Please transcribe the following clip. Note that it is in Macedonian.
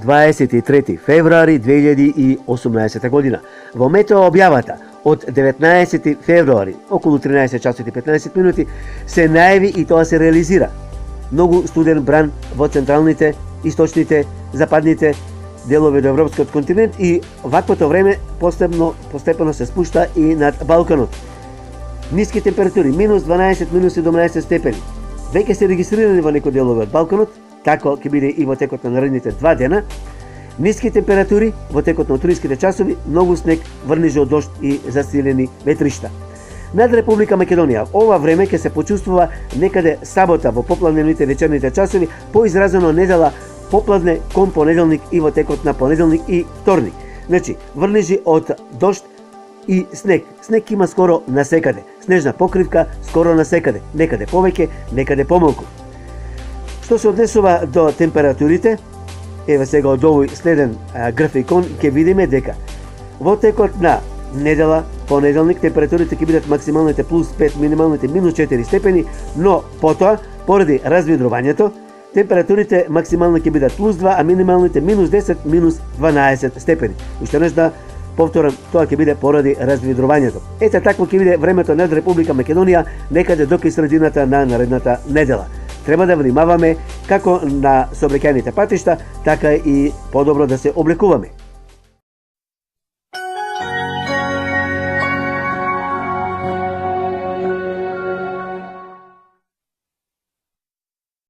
23 февруари 2018 година. Во метео објавата од 19 февруари, околу 13 часот и 15 минути, се најави и тоа се реализира. Многу студен бран во централните, источните, западните делови до европскиот континент и ваквото време постепено се спушта и над Балканот. Ниски температури, минус 12, минус 17 степени. Веќе се регистрирани во некои делови од Балканот, како ќе биде и во текот на наредните 2 дена. Ниски температури во текот на утринските часови, многу снег, врнежи од дожд и засилени ветришта. Над Република Македонија ова време ќе се почувствува некаде сабота во попладневните вечерните часови, поизразено недела попладне кон понеделник и во текот на понеделник и вторник. Значи, врнежи од дожд и снег. Снег има скоро насекаде. Снежна покривка скоро насекаде. Некаде повеќе, некаде помалку. Што се однесува до температурите, еве сега од овој следен графикон ќе видиме дека во текот на недела, понеделник, температурите ќе бидат максималните плюс 5, минималните минус 4 степени, но потоа, поради развидрувањето, температурите максимално ќе бидат плюс 2, а минималните минус 10, минус 12 степени. Уште еднаш да повторам, тоа ќе биде поради развидрувањето. Ете такво ќе биде времето над Република Македонија некаде до средината на наредната недела. Треба да внимаваме како на сообраќајните патишта, така и подобро да се облекуваме.